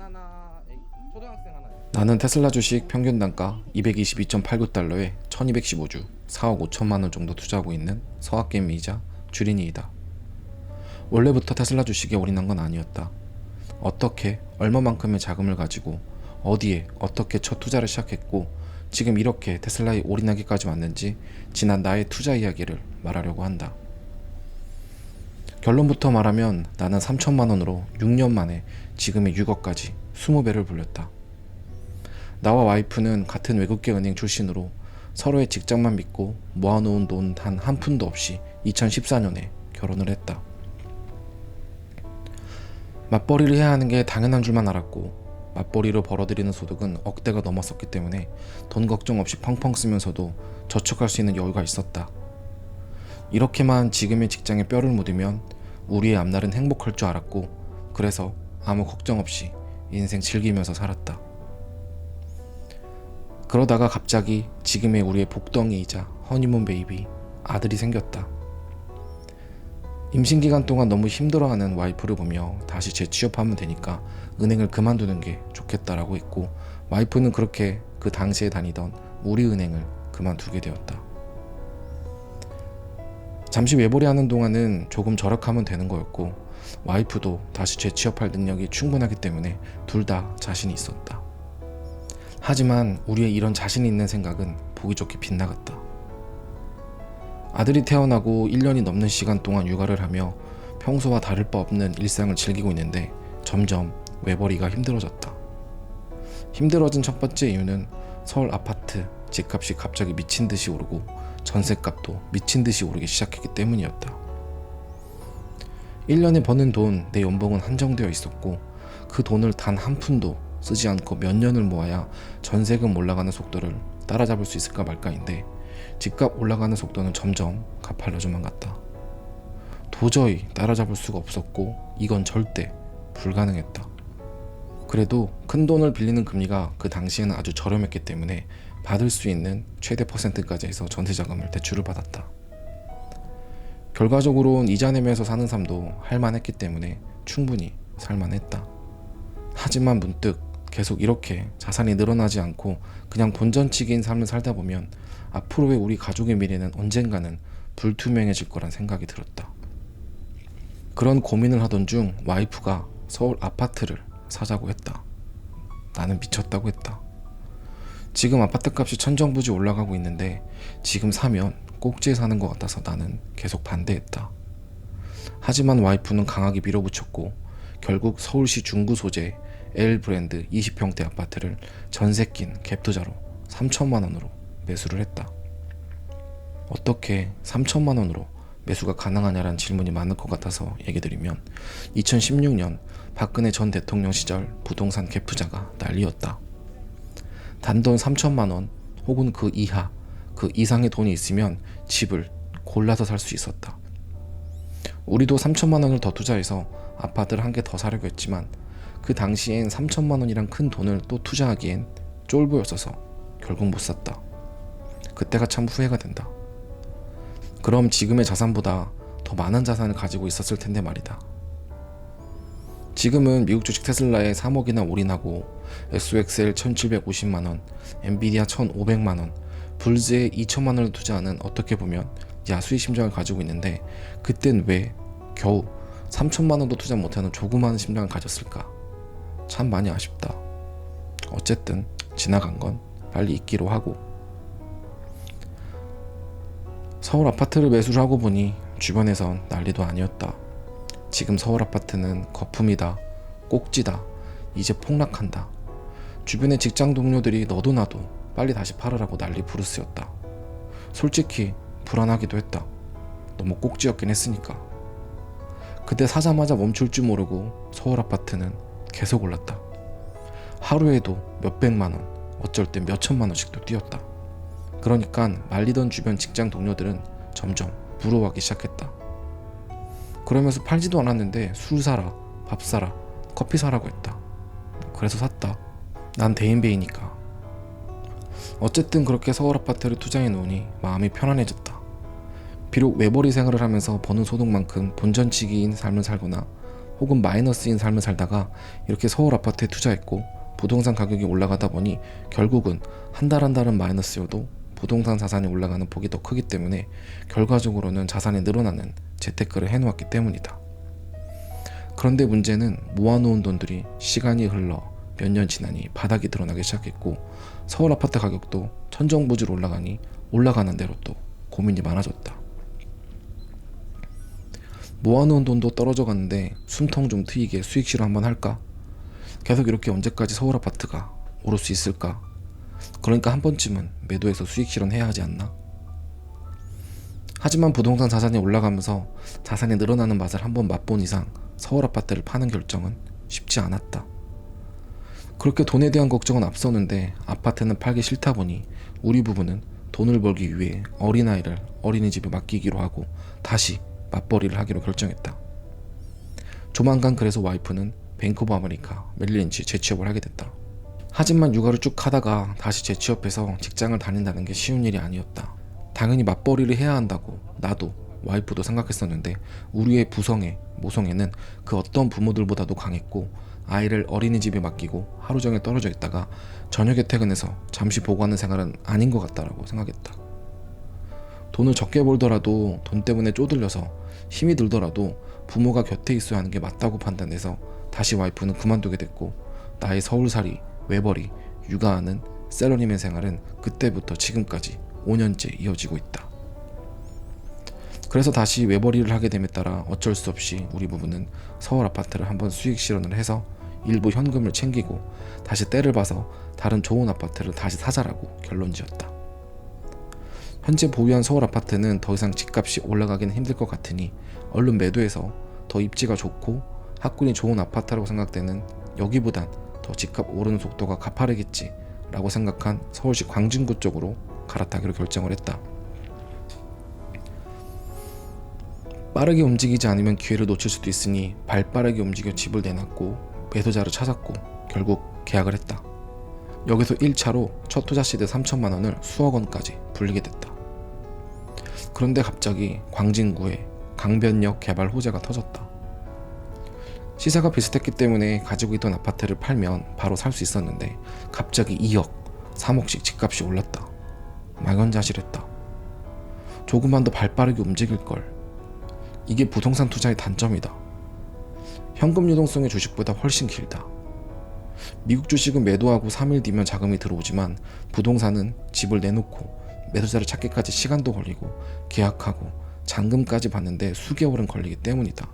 하나, 초등학생 하나. 나는 테슬라 주식 평균 단가 222.89달러에 1215주 4억 5천만 원 정도 투자하고 있는 서학개미이자 주린이이다. 원래부터 테슬라 주식에 올인한 건 아니었다. 어떻게 얼마만큼의 자금을 가지고 어디에 어떻게 첫 투자를 시작했고 지금 이렇게 테슬라에 올인하기까지 왔는지 지난 나의 투자 이야기를 말하려고 한다. 결론부터 말하면 나는 3천만 원으로 6년 만에 지금의 6억까지 20배를 불렸다. 나와 와이프는 같은 외국계 은행 출신으로 서로의 직장만 믿고 모아놓은 돈 단 한 푼도 없이 2014년에 결혼을 했다. 맞벌이를 해야 하는 게 당연한 줄만 알았고 맞벌이로 벌어들이는 소득은 억대가 넘었었기 때문에 돈 걱정 없이 펑펑 쓰면서도 저축할 수 있는 여유가 있었다. 이렇게만 지금의 직장에 뼈를 묻으면 우리의 앞날은 행복할 줄 알았고 그래서 아무 걱정 없이 인생 즐기면서 살았다. 그러다가 갑자기 지금의 우리의 복덩이이자 허니문 베이비 아들이 생겼다. 임신 기간 동안 너무 힘들어하는 와이프를 보며 다시 재취업하면 되니까 은행을 그만두는 게 좋겠다라고 했고 와이프는 그렇게 그 당시에 다니던 우리은행을 그만두게 되었다. 잠시 외벌이 하는 동안은 조금 절약하면 되는 거였고 와이프도 다시 재취업할 능력이 충분하기 때문에 둘 다 자신이 있었다. 하지만 우리의 이런 자신 있는 생각은 보기 좋게 빗나갔다. 아들이 태어나고 1년이 넘는 시간 동안 육아를 하며 평소와 다를 바 없는 일상을 즐기고 있는데 점점 외벌이가 힘들어졌다. 힘들어진 첫 번째 이유는 서울 아파트 집값이 갑자기 미친 듯이 오르고 전셋값도 미친 듯이 오르기 시작했기 때문이었다. 1년에 버는 돈, 내 연봉은 한정되어 있었고 그 돈을 단 한 푼도 쓰지 않고 몇 년을 모아야 전세금 올라가는 속도를 따라잡을 수 있을까 말까인데 집값 올라가는 속도는 점점 가팔라져만 갔다. 도저히 따라잡을 수가 없었고 이건 절대 불가능했다. 그래도 큰 돈을 빌리는 금리가 그 당시에는 아주 저렴했기 때문에 받을 수 있는 최대 퍼센트까지 해서 전세자금을 대출을 받았다. 결과적으로는 이자 내면서 사는 삶도 할만했기 때문에 충분히 살만했다. 하지만 문득 계속 이렇게 자산이 늘어나지 않고 그냥 본전치기인 삶을 살다 보면 앞으로의 우리 가족의 미래는 언젠가는 불투명해질 거란 생각이 들었다. 그런 고민을 하던 중 와이프가 서울 아파트를 사자고 했다. 나는 미쳤다고 했다. 지금 아파트값이 천정부지 올라가고 있는데 지금 사면 꼭지에 사는 것 같아서 나는 계속 반대했다. 하지만 와이프는 강하게 밀어붙였고 결국 서울시 중구 소재 L 브랜드 20평대 아파트를 전세 낀 갭 투자로 3천만 원으로 매수를 했다. 어떻게 3천만 원으로 매수가 가능하냐라는 질문이 많을 것 같아서 얘기 드리면 2016년 박근혜 전 대통령 시절 부동산 갭 투자가 난리였다. 단돈 3천만 원 혹은 그 이하, 그 이상의 돈이 있으면 집을 골라서 살 수 있었다. 우리도 3천만 원을 더 투자해서 아파트를 한 개 더 사려고 했지만 그 당시엔 3천만 원이란 큰 돈을 또 투자하기엔 쫄보였어서 결국 못 샀다. 그때가 참 후회가 된다. 그럼 지금의 자산보다 더 많은 자산을 가지고 있었을 텐데 말이다. 지금은 미국 주식 테슬라에 3억이나 올인하고 SXL 1750만원, 엔비디아 1500만원, 불즈에 2천만원을 투자하는 어떻게 보면 야수의 심장을 가지고 있는데 그땐 왜 겨우 3천만원도 투자 못하는 조그마한 심장을 가졌을까? 참 많이 아쉽다. 어쨌든 지나간 건 빨리 잊기로 하고 서울 아파트를 매수를 하고 보니 주변에선 난리도 아니었다. 지금 서울 아파트는 거품이다, 꼭지다, 이제 폭락한다. 주변의 직장 동료들이 너도 나도 빨리 다시 팔으라고 난리 부르스였다. 솔직히 불안하기도 했다. 너무 꼭지였긴 했으니까. 그때 사자마자 멈출 줄 모르고 서울 아파트는 계속 올랐다. 하루에도 몇백만 원, 어쩔 땐 몇천만 원씩도 뛰었다. 그러니까 말리던 주변 직장 동료들은 점점 부러워하기 시작했다. 그러면서 팔지도 않았는데 술 사라, 밥 사라, 커피 사라고 했다. 그래서 샀다. 난 대인배이니까. 어쨌든 그렇게 서울 아파트를 투자해 놓으니 마음이 편안해졌다. 비록 외벌이 생활을 하면서 버는 소득만큼 본전치기인 삶을 살거나 혹은 마이너스인 삶을 살다가 이렇게 서울 아파트에 투자했고 부동산 가격이 올라가다 보니 결국은 한 달 한 달은 마이너스여도 부동산 자산이 올라가는 폭이 더 크기 때문에 결과적으로는 자산이 늘어나는 재테크를 해놓았기 때문이다. 그런데 문제는 모아놓은 돈들이 시간이 흘러 몇 년 지나니 바닥이 드러나기 시작했고 서울 아파트 가격도 천정부지로 올라가니 올라가는 대로 또 고민이 많아졌다. 모아놓은 돈도 떨어져 가는데 숨통 좀 트이게 수익 실현 한번 할까? 계속 이렇게 언제까지 서울 아파트가 오를 수 있을까? 그러니까 한 번쯤은 매도해서 수익 실현해야 하지 않나? 하지만 부동산 자산이 올라가면서 자산이 늘어나는 맛을 한번 맛본 이상 서울 아파트를 파는 결정은 쉽지 않았다. 그렇게 돈에 대한 걱정은 앞서는데 아파트는 팔기 싫다 보니 우리 부부는 돈을 벌기 위해 어린아이를 어린이집에 맡기기로 하고 다시 맞벌이를 하기로 결정했다. 조만간 그래서 와이프는 뱅크 오브 아메리카 멜리린치 재취업을 하게 됐다. 하지만 육아를 쭉 하다가 다시 재취업해서 직장을 다닌다는 게 쉬운 일이 아니었다. 당연히 맞벌이를 해야 한다고 나도 와이프도 생각했었는데 우리의 부성애, 모성애는 그 어떤 부모들보다도 강했고 아이를 어린이집에 맡기고 하루 종일 떨어져 있다가 저녁에 퇴근해서 잠시 보고하는 생활은 아닌 것 같다라고 생각했다. 돈을 적게 벌더라도 돈 때문에 쪼들려서 힘이 들더라도 부모가 곁에 있어야 하는 게 맞다고 판단해서 다시 와이프는 그만두게 됐고 나의 서울살이, 외벌이, 육아하는 셀러리맨 생활은 그때부터 지금까지 5년째 이어지고 있다. 그래서 다시 외벌이를 하게 됨에 따라 어쩔 수 없이 우리 부부는 서울 아파트를 한번 수익 실현을 해서 일부 현금을 챙기고 다시 때를 봐서 다른 좋은 아파트를 다시 사자라고 결론지었다. 현재 보유한 서울 아파트는 더 이상 집값이 올라가기는 힘들 것 같으니 얼른 매도해서 더 입지가 좋고 학군이 좋은 아파트라고 생각되는 여기보단 더 집값 오르는 속도가 가파르겠지 라고 생각한 서울시 광진구 쪽으로 갈아타기로 결정을 했다. 빠르게 움직이지 않으면 기회를 놓칠 수도 있으니 발빠르게 움직여 집을 내놨고 매도자를 찾았고 결국 계약을 했다. 여기서 1차로 첫 투자 시드 3천만 원을 수억 원까지 불리게 됐다. 그런데 갑자기 광진구에 강변역 개발 호재가 터졌다. 시세가 비슷했기 때문에 가지고 있던 아파트를 팔면 바로 살 수 있었는데 갑자기 2억, 3억씩 집값이 올랐다. 망연자실했다. 조금만 더 발빠르게 움직일걸. 이게 부동산 투자의 단점이다. 현금 유동성이 주식보다 훨씬 길다. 미국 주식은 매도하고 3일 뒤면 자금이 들어오지만 부동산은 집을 내놓고 매도자를 찾기까지 시간도 걸리고 계약하고 잔금까지 받는데 수개월은 걸리기 때문이다.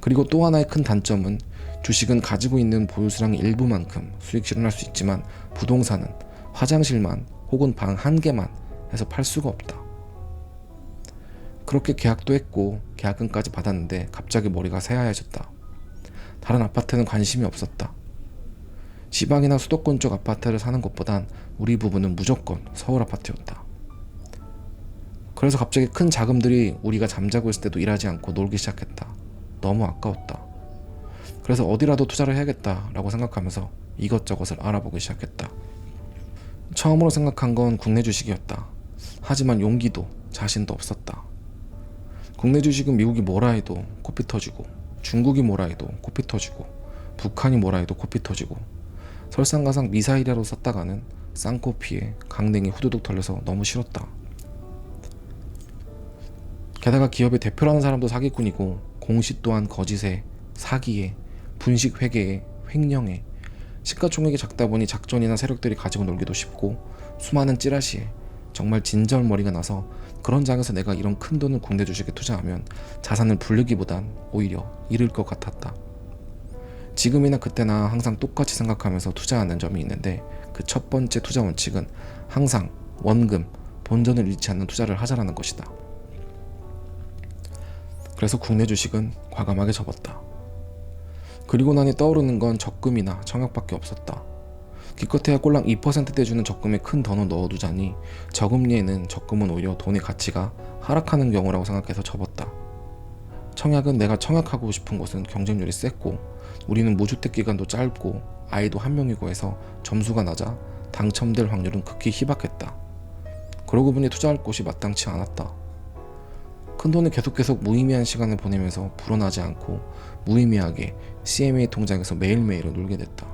그리고 또 하나의 큰 단점은 주식은 가지고 있는 보유수량의 일부만큼 수익 실현할 수 있지만 부동산은 화장실만 혹은 방 한 개만 해서 팔 수가 없다. 그렇게 계약도 했고 계약금까지 받았는데 갑자기 머리가 새하얘졌다. 다른 아파트는 관심이 없었다. 지방이나 수도권 쪽 아파트를 사는 것보단 우리 부부는 무조건 서울 아파트였다. 그래서 갑자기 큰 자금들이 우리가 잠자고 있을 때도 일하지 않고 놀기 시작했다. 너무 아까웠다. 그래서 어디라도 투자를 해야겠다라고 생각하면서 이것저것을 알아보기 시작했다. 처음으로 생각한 건 국내 주식이었다. 하지만 용기도 자신도 없었다. 국내 주식은 미국이 뭐라 해도 코피 터지고 중국이 뭐라 해도 코피 터지고 북한이 뭐라 해도 코피 터지고 설상가상 미사일이라도 썼다가는 쌍코피에 강냉이 후두둑 털려서 너무 싫었다. 게다가 기업의 대표라는 사람도 사기꾼이고 공시 또한 거짓에 사기에 분식회계에 횡령에 시가총액이 작다 보니 작전이나 세력들이 가지고 놀기도 쉽고 수많은 찌라시에 정말 진절머리가 나서 그런 장에서 내가 이런 큰 돈을 국내 주식에 투자하면 자산을 불리기보단 오히려 잃을 것 같았다. 지금이나 그때나 항상 똑같이 생각하면서 투자하는 점이 있는데 그 첫 번째 투자 원칙은 항상 원금, 본전을 잃지 않는 투자를 하자라는 것이다. 그래서 국내 주식은 과감하게 접었다. 그리고 나니 떠오르는 건 적금이나 청약밖에 없었다. 기껏해야 꼴랑 2%대 주는 적금에 큰 돈을 넣어두자니 저금리에는 적금은 오히려 돈의 가치가 하락하는 경우라고 생각해서 접었다. 청약은 내가 청약하고 싶은 곳은 경쟁률이 셌고 우리는 무주택 기간도 짧고 아이도 한 명이고 해서 점수가 낮아 당첨될 확률은 극히 희박했다. 그러고 보니 투자할 곳이 마땅치 않았다. 큰돈을 계속 무의미한 시간을 보내면서 불어나지 않고 무의미하게 CMA 통장에서 매일매일을 놀게 됐다.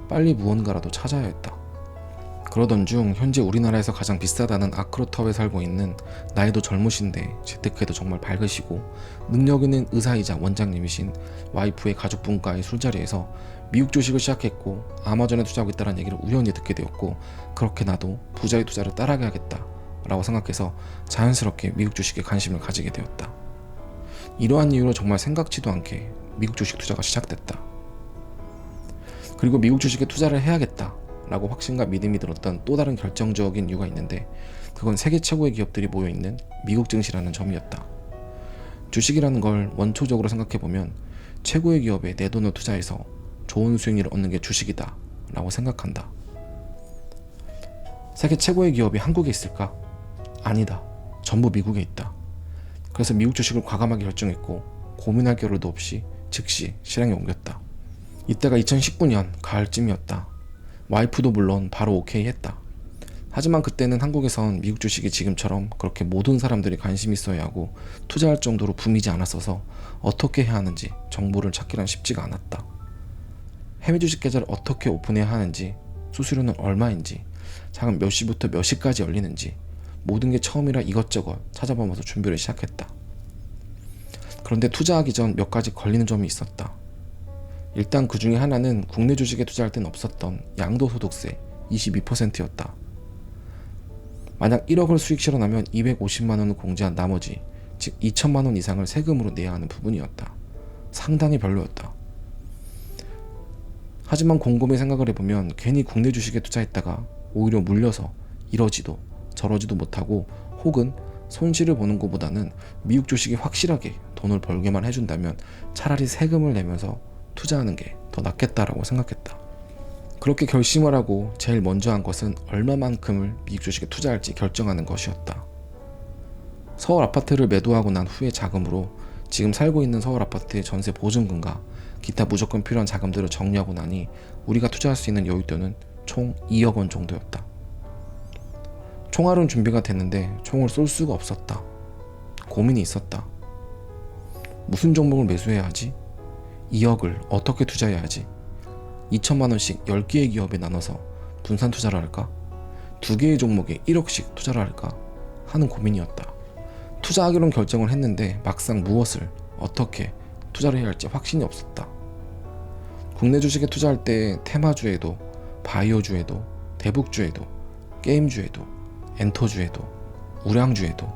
빨리 무언가라도 찾아야 했다. 그러던 중 현재 우리나라에서 가장 비싸다는 아크로타워에 살고 있는 나이도 젊으신데 재테크에도 정말 밝으시고 능력 있는 의사이자 원장님이신 와이프의 가족분과의 술자리에서 미국 주식을 시작했고 아마존에 투자하고 있다는 얘기를 우연히 듣게 되었고, 그렇게 나도 부자의 투자를 따라가야겠다 라고 생각해서 자연스럽게 미국 주식에 관심을 가지게 되었다. 이러한 이유로 정말 생각지도 않게 미국 주식 투자가 시작됐다. 그리고 미국 주식에 투자를 해야겠다 라고 확신과 믿음이 들었던 또 다른 결정적인 이유가 있는데, 그건 세계 최고의 기업들이 모여있는 미국 증시라는 점이었다. 주식이라는 걸 원초적으로 생각해보면 최고의 기업에 내 돈을 투자해서 좋은 수익률을 얻는 게 주식이다 라고 생각한다. 세계 최고의 기업이 한국에 있을까? 아니다. 전부 미국에 있다. 그래서 미국 주식을 과감하게 결정했고 고민할 겨를도 없이 즉시 실행에 옮겼다. 이때가 2019년 가을쯤이었다. 와이프도 물론 바로 오케이 했다. 하지만 그때는 한국에선 미국 주식이 지금처럼 그렇게 모든 사람들이 관심 있어야 하고 투자할 정도로 붐이지 않았어서 어떻게 해야 하는지 정보를 찾기란 쉽지가 않았다. 해외 주식 계좌를 어떻게 오픈해야 하는지, 수수료는 얼마인지, 자금 몇 시부터 몇 시까지 열리는지 모든 게 처음이라 이것저것 찾아보면서 준비를 시작했다. 그런데 투자하기 전 몇 가지 걸리는 점이 있었다. 일단 그 중에 하나는 국내 주식에 투자할 땐 없었던 양도소득세 22%였다. 만약 1억을 수익 실현하면 250만 원을 공제한 나머지, 즉 2천만 원 이상을 세금으로 내야 하는 부분이었다. 상당히 별로였다. 하지만 곰곰이 생각을 해보면 괜히 국내 주식에 투자했다가 오히려 물려서 이러지도 저러지도 못하고 혹은 손실을 보는 것보다는 미국 주식이 확실하게 돈을 벌게만 해준다면 차라리 세금을 내면서 투자하는 게 더 낫겠다라고 생각했다. 그렇게 결심을 하고 제일 먼저 한 것은 얼마만큼을 미국 주식에 투자할지 결정하는 것이었다. 서울 아파트를 매도하고 난 후의 자금으로 지금 살고 있는 서울 아파트의 전세 보증금과 기타 무조건 필요한 자금들을 정리하고 나니 우리가 투자할 수 있는 여윳돈은 총 2억 원 정도였다. 총알은 준비가 됐는데 총을 쏠 수가 없었다. 고민이 있었다. 무슨 종목을 매수해야 하지? 2억을 어떻게 투자해야 하지? 2천만 원씩 10개의 기업에 나눠서 분산 투자를 할까? 2개의 종목에 1억씩 투자를 할까? 하는 고민이었다. 투자하기로는 결정을 했는데 막상 무엇을 어떻게 투자를 해야 할지 확신이 없었다. 국내 주식에 투자할 때 테마주에도, 바이오주에도, 대북주에도, 게임주에도, 엔터주에도, 우량주에도,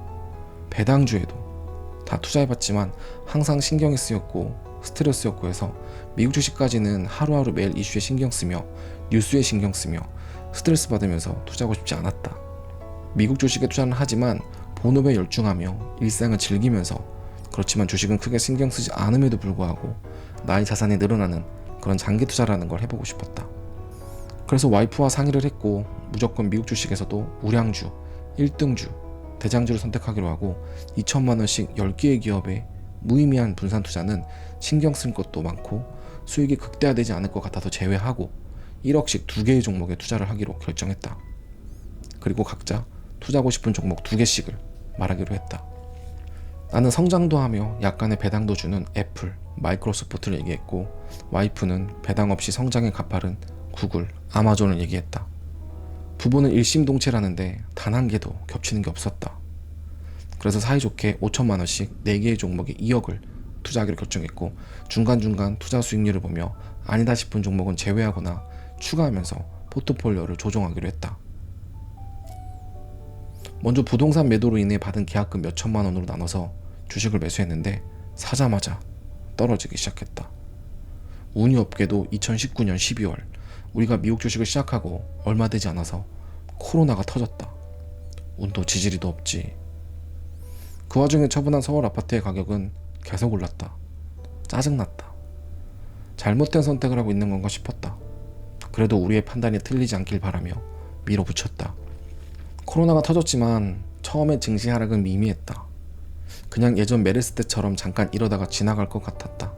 배당주에도 다 투자해봤지만 항상 신경이 쓰였고 스트레스였고 해서 미국 주식까지는 하루하루 매일 이슈에 신경쓰며 뉴스에 신경쓰며 스트레스 받으면서 투자하고 싶지 않았다. 미국 주식에 투자는 하지만 본업에 열중하며 일상을 즐기면서, 그렇지만 주식은 크게 신경 쓰지 않음에도 불구하고 나의 자산이 늘어나는 그런 장기 투자라는 걸 해보고 싶었다. 그래서 와이프와 상의를 했고 무조건 미국 주식에서도 우량주, 1등주, 대장주를 선택하기로 하고 2천만 원씩 10개의 기업에 무의미한 분산 투자는 신경 쓸 것도 많고 수익이 극대화되지 않을 것 같아서 제외하고 1억씩 2개의 종목에 투자를 하기로 결정했다. 그리고 각자 투자하고 싶은 종목 2개씩을 말하기로 했다. 나는 성장도 하며 약간의 배당도 주는 애플, 마이크로소프트를 얘기했고 와이프는 배당 없이 성장에 가파른 구글, 아마존을 얘기했다. 부부는 일심동체라는데 단 한 개도 겹치는 게 없었다. 그래서 사이좋게 5천만 원씩 4개의 종목에 2억을 투자하기로 결정했고 중간중간 투자 수익률을 보며 아니다 싶은 종목은 제외하거나 추가하면서 포트폴리오를 조정하기로 했다. 먼저 부동산 매도로 인해 받은 계약금 몇 천만 원으로 나눠서 주식을 매수했는데 사자마자 떨어지기 시작했다. 운이 없게도 2019년 12월 우리가 미국 주식을 시작하고 얼마 되지 않아서 코로나가 터졌다. 운도 지지리도 없지. 그 와중에 처분한 서울 아파트의 가격은 계속 올랐다. 짜증났다. 잘못된 선택을 하고 있는 건가 싶었다. 그래도 우리의 판단이 틀리지 않길 바라며 밀어붙였다. 코로나가 터졌지만 처음에 증시 하락은 미미했다. 그냥 예전 메르스 때처럼 잠깐 이러다가 지나갈 것 같았다.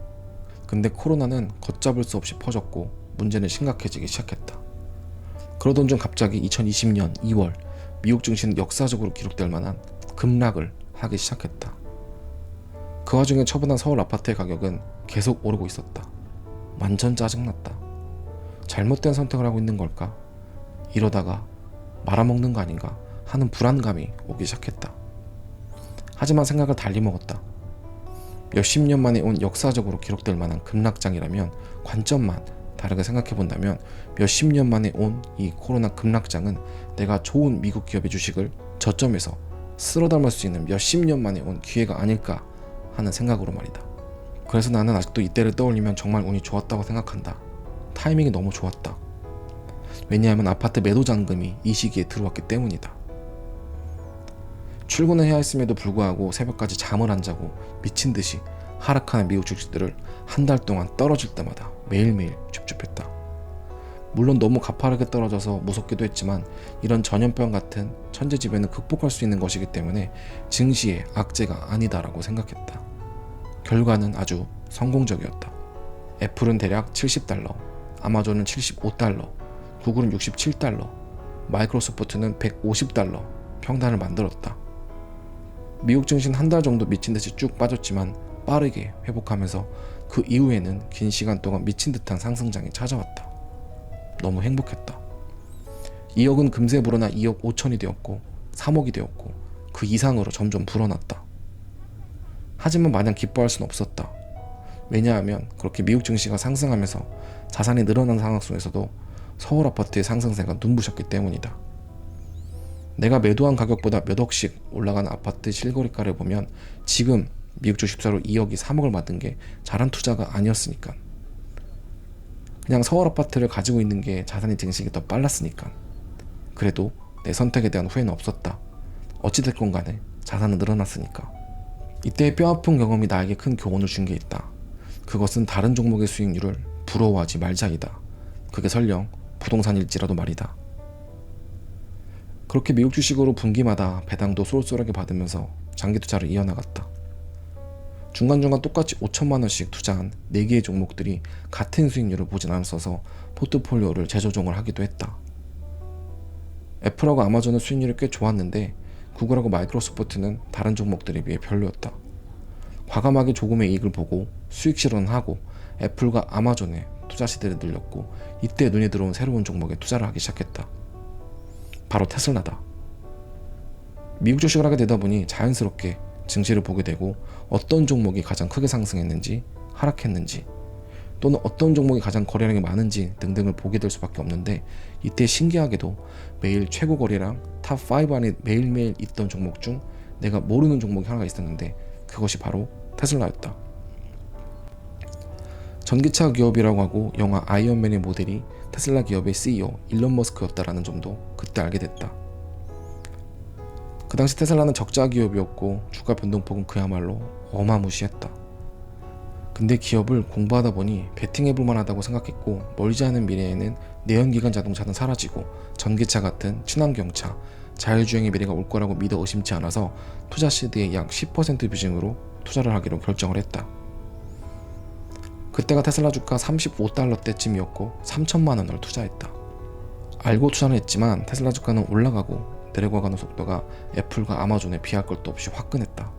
근데 코로나는 걷잡을 수 없이 퍼졌고 문제는 심각해지기 시작했다. 그러던 중 갑자기 2020년 2월 미국 증시는 역사적으로 기록될 만한 급락을 하기 시작했다. 그 와중에 처분한 서울 아파트의 가격은 계속 오르고 있었다. 완전 짜증났다. 잘못된 선택을 하고 있는 걸까? 이러다가 말아먹는 거 아닌가 하는 불안감이 오기 시작했다. 하지만 생각을 달리 먹었다. 몇십 년 만에 온 역사적으로 기록될 만한 급락장이라면 관점만 다르게 생각해본다면 몇십 년 만에 온 이 코로나 급락장은 내가 좋은 미국 기업의 주식을 저점에서 쓸어담을 수 있는 몇십 년 만에 온 기회가 아닐까 하는 생각으로 말이다. 그래서 나는 아직도 이때를 떠올리면 정말 운이 좋았다고 생각한다. 타이밍이 너무 좋았다. 왜냐하면 아파트 매도 잔금이 이 시기에 들어왔기 때문이다. 출근을 해야 했음에도 불구하고 새벽까지 잠을 안 자고 미친 듯이 하락하는 미국 주식들을 한 달 동안 떨어질 때마다 매일매일 줍줍했다. 물론 너무 가파르게 떨어져서 무섭기도 했지만 이런 전염병 같은 천재지변은 극복할 수 있는 것이기 때문에 증시의 악재가 아니다라고 생각했다. 결과는 아주 성공적이었다. 애플은 대략 $70, 아마존은 $75, 구글은 $67, 마이크로소프트는 $150 평단을 만들었다. 미국 증시는 한 달 정도 미친 듯이 쭉 빠졌지만 빠르게 회복하면서 그 이후에는 긴 시간 동안 미친 듯한 상승장이 찾아왔다. 너무 행복했다. 2억은 금세 불어나 2억 5천이 되었고 3억이 되었고 그 이상으로 점점 불어났다. 하지만 마냥 기뻐할 수는 없었다. 왜냐하면 그렇게 미국 증시가 상승하면서 자산이 늘어난 상황 속에서도 서울 아파트의 상승세가 눈부셨기 때문이다. 내가 매도한 가격보다 몇 억씩 올라간 아파트 실거래가를 보면 지금 미국 주식 투자로 2억이 3억을 만든 게 잘한 투자가 아니었으니까. 그냥 서울 아파트를 가지고 있는 게 자산의 증식이 더 빨랐으니까. 그래도 내 선택에 대한 후회는 없었다. 어찌됐건 간에 자산은 늘어났으니까. 이때의 뼈아픈 경험이 나에게 큰 교훈을 준 게 있다. 그것은 다른 종목의 수익률을 부러워하지 말자이다. 그게 설령 부동산일지라도 말이다. 그렇게 미국 주식으로 분기마다 배당도 쏠쏠하게 받으면서 장기 투자를 이어나갔다. 중간중간 똑같이 5천만 원씩 투자한 4개의 종목들이 같은 수익률을 보진 않았어서 포트폴리오를 재조정을 하기도 했다. 애플하고 아마존은 수익률이 꽤 좋았는데 구글하고 마이크로소프트는 다른 종목들에 비해 별로였다. 과감하게 조금의 이익을 보고 수익 실현하고 애플과 아마존에 투자 시대를 늘렸고 이때 눈에 들어온 새로운 종목에 투자를 하기 시작했다. 바로 테슬라다. 미국 주식을 하게 되다 보니 자연스럽게 증시를 보게 되고 어떤 종목이 가장 크게 상승했는지 하락했는지 또는 어떤 종목이 가장 거래량이 많은지 등등을 보게 될 수밖에 없는데 이때 신기하게도 매일 최고 거래량 탑5 안에 매일매일 있던 종목 중 내가 모르는 종목이 하나가 있었는데 그것이 바로 테슬라였다. 전기차 기업이라고 하고 영화 아이언맨의 모델이 테슬라 기업의 CEO 일론 머스크였다라는 점도 그때 알게 됐다. 그 당시 테슬라는 적자 기업이었고 주가 변동폭은 그야말로 어마무시했다. 근데 기업을 공부하다 보니 베팅해볼 만하다고 생각했고 멀지 않은 미래에는 내연기관 자동차는 사라지고 전기차 같은 친환경차, 자율주행의 미래가 올 거라고 믿어 의심치 않아서 투자 시드의 약 10% 비중으로 투자를 하기로 결정을 했다. 그때가 테슬라 주가 $35 때쯤이었고 3천만 원을 투자했다. 알고 투자는 했지만 테슬라 주가는 올라가고 내려가는 속도가 애플과 아마존에 비할 것도 없이 화끈했다.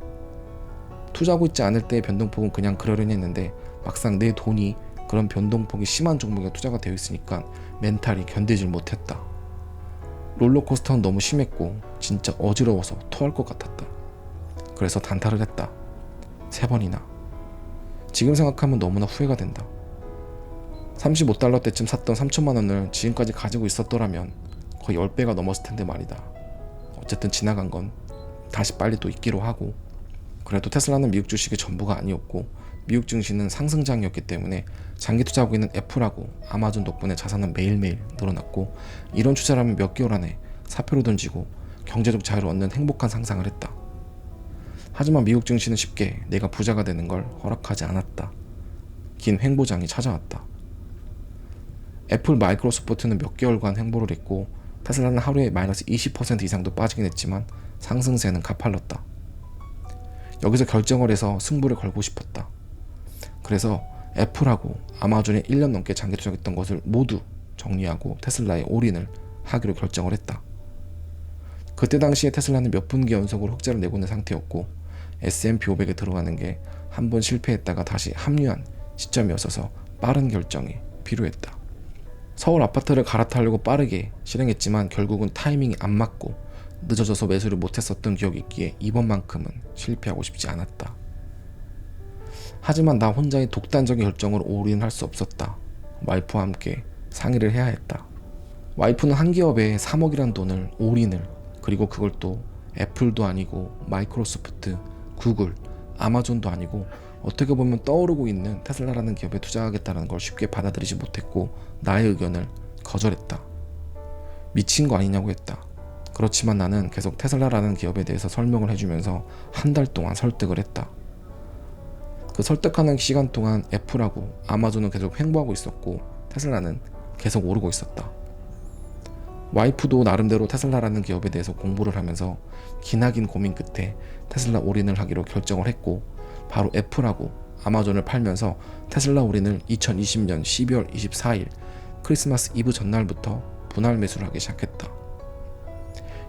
투자하고 있지 않을 때의 변동폭은 그냥 그러려니 했는데 막상 내 돈이 그런 변동폭이 심한 종목에 투자가 되어 있으니까 멘탈이 견디질 못했다. 롤러코스터는 너무 심했고 진짜 어지러워서 토할 것 같았다. 그래서 단타를 했다. 3번이나. 지금 생각하면 너무나 후회가 된다. $35 때쯤 샀던 3천만 원을 지금까지 가지고 있었더라면 거의 10배가 넘었을 텐데 말이다. 어쨌든 지나간 건 다시 빨리 또 있기로 하고 그래도 테슬라는 미국 주식의 전부가 아니었고 미국 증시는 상승장이었기 때문에 장기 투자하고 있는 애플하고 아마존 덕분에 자산은 매일매일 늘어났고 이런 투자라면 몇 개월 안에 사표로 던지고 경제적 자유를 얻는 행복한 상상을 했다. 하지만 미국 증시는 쉽게 내가 부자가 되는 걸 허락하지 않았다. 긴 횡보장이 찾아왔다. 애플, 마이크로소프트는 몇 개월간 횡보를 했고 테슬라는 하루에 마이너스 20% 이상도 빠지긴 했지만 상승세는 가팔랐다. 여기서 결정을 해서 승부를 걸고 싶었다. 그래서 애플하고 아마존에 1년 넘게 장기 투자했던 것을 모두 정리하고 테슬라에 올인을 하기로 결정을 했다. 그때 당시에 테슬라는 몇 분기 연속으로 흑자를 내고 있는 상태였고 S&P 500에 들어가는 게 한 번 실패했다가 다시 합류한 시점이었어서 빠른 결정이 필요했다. 서울 아파트를 갈아타려고 빠르게 실행했지만 결국은 타이밍이 안 맞고 늦어져서 매수를 못했었던 기억이 있기에 이번만큼은 실패하고 싶지 않았다. 하지만 나 혼자의 독단적인 결정으로 올인할 수 없었다. 와이프와 함께 상의를 해야 했다. 와이프는 한 기업에 3억이란 돈을 올인을, 그리고 그걸 또 애플도 아니고 마이크로소프트, 구글, 아마존도 아니고 어떻게 보면 떠오르고 있는 테슬라라는 기업에 투자하겠다는 걸 쉽게 받아들이지 못했고 나의 의견을 거절했다. 미친 거 아니냐고 했다. 그렇지만 나는 계속 테슬라라는 기업에 대해서 설명을 해주면서 한 달 동안 설득을 했다. 그 설득하는 시간 동안 애플하고 아마존은 계속 횡보하고 있었고 테슬라는 계속 오르고 있었다. 와이프도 나름대로 테슬라라는 기업에 대해서 공부를 하면서 기나긴 고민 끝에 테슬라 올인을 하기로 결정을 했고 바로 애플하고 아마존을 팔면서 테슬라 올인을 2020년 12월 24일 크리스마스 이브 전날부터 분할 매수를 하기 시작했다.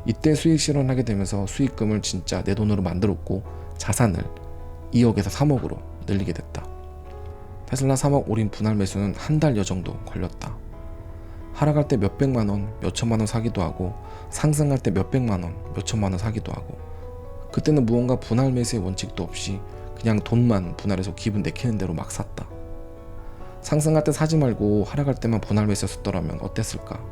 이때 수익 실현하게 되면서 수익금을 진짜 내 돈으로 만들었고 자산을 2억에서 3억으로 늘리게 됐다. 테슬라 3억 올인 분할 매수는 한 달여 정도 걸렸다. 하락할 때 몇백만 원, 몇천만 원 사기도 하고 상승할 때 몇백만 원, 몇천만 원 사기도 하고 그때는 무언가 분할 매수의 원칙도 없이 그냥 돈만 분할해서 기분 내키는 대로 막 샀다. 상승할 때 사지 말고 하락할 때만 분할 매수했었더라면 어땠을까?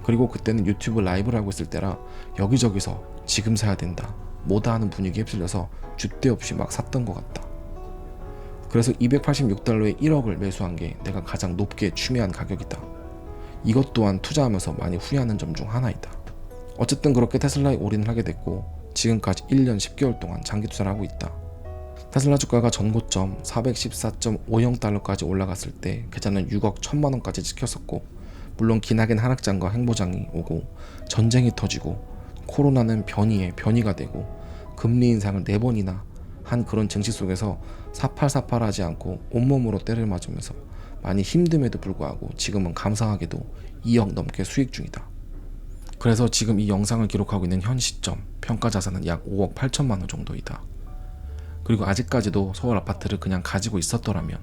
그리고 그때는 유튜브 라이브를 하고 있을 때라 여기저기서 지금 사야 된다, 뭐다 하는 분위기에 휩쓸려서 줏대 없이 막 샀던 것 같다. 그래서 286달러에 1억을 매수한 게 내가 가장 높게 추미한 가격이다. 이것 또한 투자하면서 많이 후회하는 점 중 하나이다. 어쨌든 그렇게 테슬라에 올인을 하게 됐고 지금까지 1년 10개월 동안 장기 투자를 하고 있다. 테슬라 주가가 전고점 414.50달러까지 올라갔을 때 계좌는 6억 1천만 원까지 찍혔었고 물론 기나긴 하락장과 행보장이 오고 전쟁이 터지고 코로나는 변이에 변이가 되고 금리 인상을 4번이나 한 그런 증시 속에서 사팔사팔하지 않고 온몸으로 때를 맞으면서 많이 힘듦에도 불구하고 지금은 감사하게도 2억 넘게 수익 중이다. 그래서 지금 이 영상을 기록하고 있는 현 시점 평가 자산은 약 5억 8천만 원 정도이다. 그리고 아직까지도 서울 아파트를 그냥 가지고 있었더라면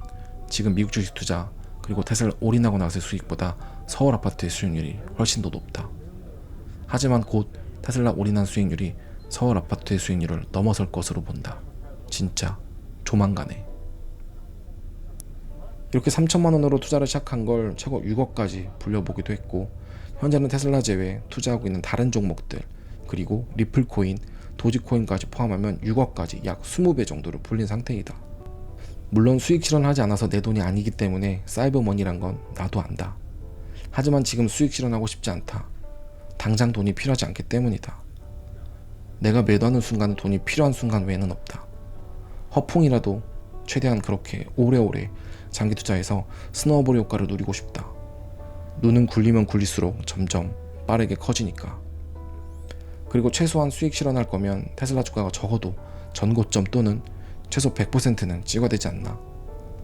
지금 미국 주식 투자 그리고 테슬라 올인하고 나서의 수익보다 서울 아파트의 수익률이 훨씬 더 높다. 하지만 곧 테슬라 올인한 수익률이 서울 아파트의 수익률을 넘어설 것으로 본다. 진짜 조만간에. 이렇게 3천만 원으로 투자를 시작한 걸 최고 6억까지 불려보기도 했고 현재는 테슬라 제외 투자하고 있는 다른 종목들 그리고 리플코인, 도지코인까지 포함하면 6억까지 약 20배 정도로 불린 상태이다. 물론 수익 실현하지 않아서 내 돈이 아니기 때문에 사이버머니란 건 나도 안다. 하지만 지금 수익 실현하고 싶지 않다. 당장 돈이 필요하지 않기 때문이다. 내가 매도하는 순간 돈이 필요한 순간 외에는 없다. 허풍이라도 최대한 그렇게 오래오래 장기 투자해서 스노우볼 효과를 누리고 싶다. 눈은 굴리면 굴릴수록 점점 빠르게 커지니까. 그리고 최소한 수익 실현할 거면 테슬라 주가가 적어도 전고점 또는 최소 100%는 찍어야 되지 않나.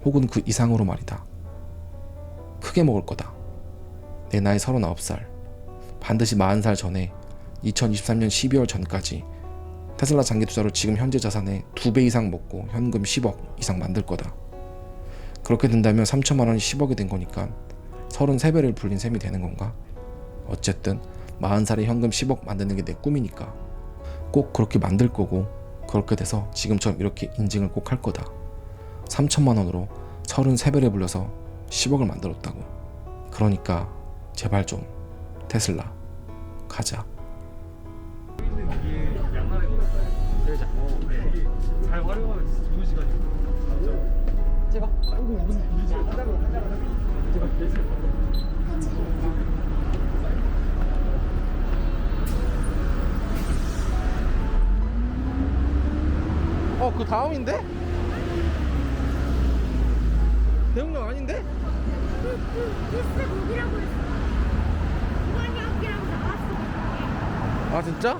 혹은 그 이상으로 말이다. 크게 먹을 거다. 내 나이 39살. 반드시 40살 전에 2023년 12월 전까지 테슬라 장기 투자로 지금 현재 자산의 2배 이상 먹고 현금 10억 이상 만들 거다. 그렇게 된다면 3천만 원이 10억이 된 거니까 33배를 불린 셈이 되는 건가? 어쨌든 40살에 현금 10억 만드는 게 내 꿈이니까 꼭 그렇게 만들 거고 그렇게 돼서 지금처럼 이렇게 인증을 꼭 할 거다. 3천만 원으로 33배를 불려서 10억을 만들었다고. 그러니까 제발 좀 테슬라 가자. 잘 활용하면 진짜 좋은 시간이에요. 찍어. 그 다음인데? 대웅령 아닌데? 비스 곡이라고 했어. 무한역이라고 나왔어. 아 진짜?